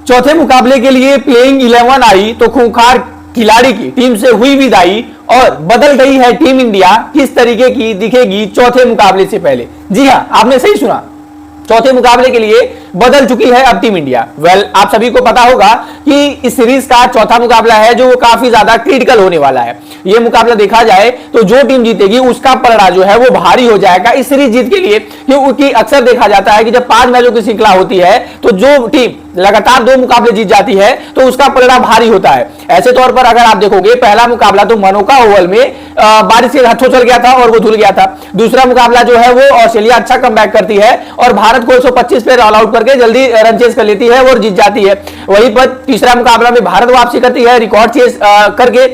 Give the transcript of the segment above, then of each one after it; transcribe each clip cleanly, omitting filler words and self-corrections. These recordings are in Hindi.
चौथे मुकाबले के लिए प्लेइंग 11 आई तो खूंखार खिलाड़ी की टीम से हुई विदाई और बदल गई है टीम इंडिया। किस तरीके की दिखेगी चौथे मुकाबले से पहले? जी हां, आपने सही सुना, चौथे मुकाबले के लिए बदल चुकी है अब टीम इंडिया। आप सभी को पता होगा कि इस सीरीज का चौथा मुकाबला है जो काफी ज्यादा क्रिटिकल होने वाला है। यह मुकाबला देखा जाए तो जो टीम जीतेगी उसका पलड़ा जो है वो भारी हो जाएगा इस सीरीज जीत के लिए, क्योंकि अक्सर देखा जाता है कि जब 5 मैचों की श्रृंखला होती है तो जो टीम लगातार 2 मुकाबले जीत जाती है तो उसका पलड़ा भारी होता है। ऐसे तौर पर अगर आप देखोगे, पहला मुकाबला तो मनोका ओवल में बारिश से हाथों चल गया था और वो धुल गया था। दूसरा मुकाबला जो है वो ऑस्ट्रेलिया अच्छा कमबैक करती है और भारत को 125 पे ऑल आउट करके जल्दी रन चेस कर लेती है और जीत जाती है। वहीं पर तीसरा मुकाबला में भारत वापसी करती है, रिकॉर्ड चेस करके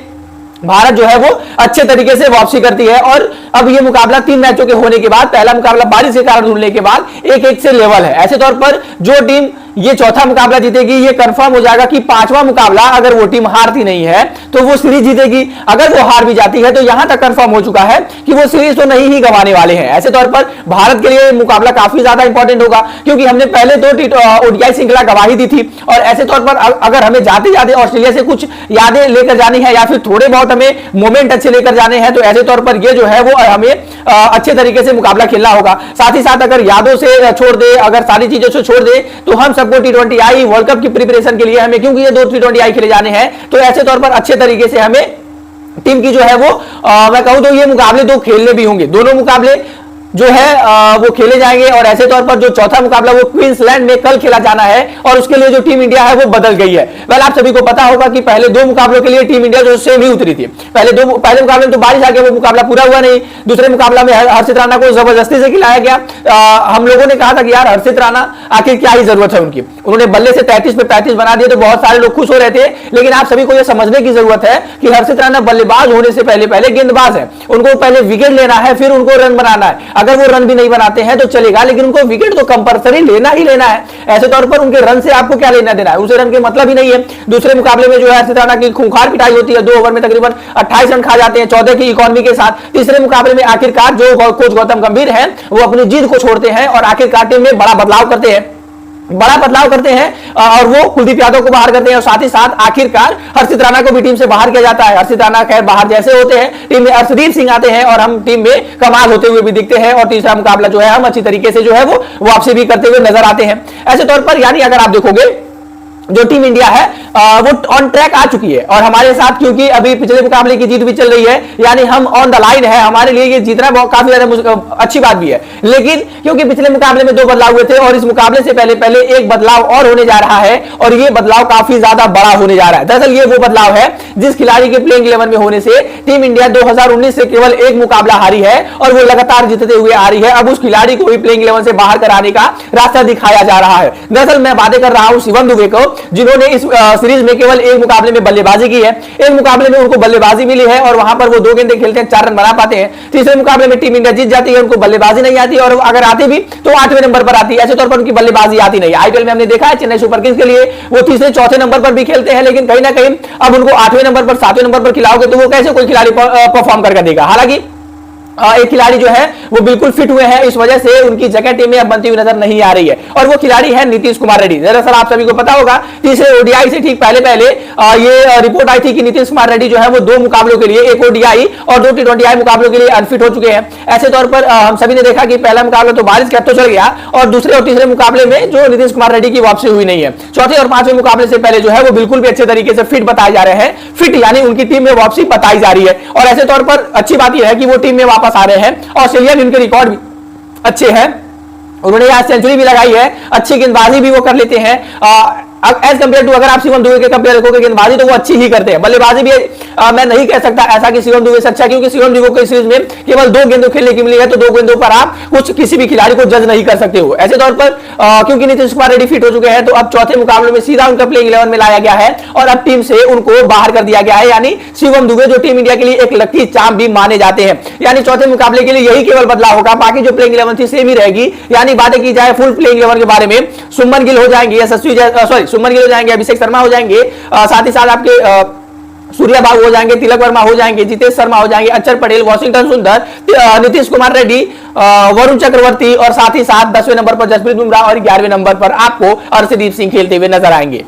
भारत जो है वो अच्छे तरीके से वापसी करती है। और अब ये मुकाबला 3 मैचों के होने के बाद, पहला मुकाबला बारिश के कारण धुलने के बाद 1-1 से लेवल है। ऐसे तौर पर जो टीम ये चौथा मुकाबला जीतेगी ये कंफर्म हो जाएगा कि 5वां मुकाबला अगर वो टीम हारती नहीं है तो वो सीरीज जीतेगी। अगर वो हार भी जाती है तो यहां तक कंफर्म हो चुका है कि वो सीरीज तो नहीं ही गंवाने वाले हैं। ऐसे तौर पर भारत के लिए मुकाबला काफी ज्यादा इंपॉर्टेंट होगा, क्योंकि हमने पहले 2 ओडीआई श्रृंखला गवाही दी थी। और ऐसे तौर पर अगर हमें जाते जाते ऑस्ट्रेलिया से कुछ यादें लेकर जानी है या फिर थोड़े बहुत हमें मोमेंट अच्छे लेकर जाने हैं तो ऐसे तौर पर ये जो है वो हमें अच्छे तरीके से मुकाबला खेलना होगा। साथ ही साथ अगर यादों से छोड़ दे, अगर सारी चीजों से छोड़ दे तो हम सबको T20 आई वर्ल्ड कप की प्रिपरेशन के लिए हमें, क्योंकि ये 2 T20 आई खेले जाने हैं, तो ऐसे तौर पर अच्छे तरीके से हमें टीम की जो है वो मैं कहूं तो ये मुकाबले 2 खेलने भी होंगे। दोनों मुकाबले जो है वो खेले जाएंगे। और ऐसे तौर पर जो चौथा मुकाबला वो क्वींसलैंड में कल खेला जाना है और उसके लिए जो टीम इंडिया है वो बदल गई है। आप सभी को पता होगा कि पहले 2 मुकाबलों के लिए टीम इंडिया जो सेम ही उतरी थी। पहले मुकाबले में तो बारिश आ गया, वो मुकाबला पूरा हुआ नहीं। दूसरे मुकाबला में हर्षित राणा को जबरदस्ती से खिलाया गया। हम लोगों ने कहा था कि यार हर्षित राणा आखिर क्या ही जरूरत है उनकी, उन्होंने बल्ले से 33 पे 35 बना दिए तो बहुत सारे लोग खुश हो रहे थे। लेकिन आप सभी को यह समझने की जरूरत है कि हर्षित राणा बल्लेबाज होने से पहले गेंदबाज है। उनको पहले विकेट लेना है, फिर उनको रन बनाना है। अगर वो रन भी नहीं बनाते हैं तो चलेगा, लेकिन उनको विकेट तो कंपलसरी लेना ही लेना है। ऐसे तौर पर उनके रन से आपको क्या लेना देना है, उसे रन के मतलब ही नहीं है। दूसरे मुकाबले में जो है हर्षित राणा की खूंखार पिटाई होती है, 2 ओवर में तकरीबन 28 रन खा जाते हैं 14 की इकोनॉमी के साथ। तीसरे मुकाबले में आखिरकार जो कोच गौतम गंभीर हैं वो अपनी जीत को छोड़ते हैं और आखिरकार टीम में बड़ा बदलाव करते हैं और वो कुलदीप यादव को बाहर करते हैं। और साथ ही साथ आखिरकार हर्षित राणा को भी टीम से बाहर किया जाता है। हर्षित राणा खैर बाहर जैसे होते हैं, टीम में अर्शदीप सिंह आते हैं और हम टीम में कमाल होते हुए भी दिखते हैं। और तीसरा मुकाबला जो है हम अच्छी तरीके से जो है वो वापसी भी करते हुए नजर आते हैं। ऐसे तौर पर यानी अगर आप देखोगे जो टीम इंडिया है वो ऑन ट्रैक आ चुकी है। और हमारे साथ क्योंकि अभी पिछले मुकाबले की जीत भी चल रही है, यानी हम ऑन द लाइन है, हमारे लिए ये जीतना काफी ज्यादा अच्छी बात भी है। लेकिन क्योंकि पिछले मुकाबले में 2 बदलाव हुए थे और इस मुकाबले से पहले एक बदलाव और होने जा रहा है और ये बदलाव काफी ज्यादा बड़ा होने जा रहा है। दरअसल ये वो बदलाव है जिस खिलाड़ी के प्लेइंग 11 में होने से टीम इंडिया 2019 से केवल 1 मुकाबला हारी है और वो लगातार जीतते हुए आ रही है। अब उस खिलाड़ी को भी प्लेइंग 11 से बाहर कराने का रास्ता दिखाया जा रहा है। दरअसल मैं बातें कर रहा हूं शिवम दुबे को, जिन्होंने इस सीरीज में केवल 1 मुकाबले में बल्लेबाजी की है। 1 मुकाबले में उनको बल्लेबाजी मिली है और वहां पर वो 2 गेंदें खेलते हैं, 4 रन बना पाते हैं। तीसरे मुकाबले में टीम इंडिया जीत जाती है, उनको बल्लेबाजी नहीं आती और अगर आती भी तो 8वें नंबर पर आती है। ऐसे तौर पर उनकी बल्लेबाजी आती नहीं। आईपीएल में हमने देखा है चेन्नई सुपर किंग्स के लिए वो 3रे-4थे नंबर पर भी खेलते हैं, लेकिन कहीं ना कहीं अब उनको 8वें नंबर पर 7वें नंबर पर खिलाओगे तो वो कैसे कोई खिलाड़ी परफॉर्म करके देगा। हालांकि एक खिलाड़ी जो है वो बिल्कुल फिट हुए हैं, इस वजह से उनकी जगह टीम में अब बनती हुई नजर नहीं आ रही है और वो खिलाड़ी है नीतीश कुमार रेड्डी। दरअसल आप सभी को पता होगा 3रे ओडीआई से ठीक पहले ये रिपोर्ट आई थी कि नीतीश कुमार रेड्डी जो है वो 2 मुकाबलों के लिए, 1 ओडीआई और 2 T20 मुकाबलों के लिए अनफिट हो चुके हैं। ऐसे तौर पर हम सभी ने देखा कि पहला मुकाबला तो बारिश के हाथों चल गया और दूसरे और तीसरे मुकाबले में जो नीतीश कुमार रेड्डी की वापसी हुई नहीं है। चौथे और 5वें मुकाबले से पहले जो है वो बिल्कुल भी अच्छे तरीके से फिट बताए जा रहे हैं। फिट यानी उनकी टीम में वापसी बताई जा रही है और ऐसे तौर पर अच्छी बात यह है कि वो टीम में वापस आ रहे हैं। ऑस्ट्रेलिया में उनके रिकॉर्ड भी अच्छे हैं, उन्होंने आज सेंचुरी भी लगाई है, अच्छी गेंदबाजी भी वो कर लेते हैं। एज कंपेयर टू अगर आप शिवम दुबे के कंपेयर रखोगे गेंदबाजी तो वो अच्छी ही करते हैं। बल्लेबाजी भी मैं नहीं कह सकता ऐसा कि शिवम दुबे से अच्छा, क्योंकि शिवम दुबे को इस सीरीज में केवल 2 गेंदों खेलने की मिली है तो 2 गेंदों पर आप कुछ किसी भी खिलाड़ी को जज नहीं कर सकते हो। ऐसे तौर पर क्योंकि नीतीश कुमार रेड्डी फिट हो चुके हैं तो अब चौथे मुकाबले में सीधा उनका प्लेइंग 11 में लाया गया है और अब टीम से उनको बाहर कर दिया गया है। यानी शिवम दुबे जो टीम इंडिया के लिए एक लकी चार्म भी माने जाते हैं। यानी चौथे मुकाबले के लिए यही केवल बदलाव होगा, बाकी जो प्लेइंग 11 थी सेम ही रहेगी। यानी बातें की जाए फुल प्लेइंग 11 के बारे में, सुमन गिल हो जाएंगे, सुमन गिल हो जाएंगे, अभिषेक शर्मा हो जाएंगे, साथ ही साथ आपके सूर्या बाबू हो जाएंगे, तिलक वर्मा हो जाएंगे, जितेश शर्मा हो जाएंगे, अक्षर पटेल, वॉशिंगटन सुंदर, नीतीश कुमार रेड्डी, वरुण चक्रवर्ती और साथ ही साथ 10वें नंबर पर जसप्रीत बुमराह और 11वें नंबर पर आपको अर्शदीप सिंह खेलते हुए नजर आएंगे।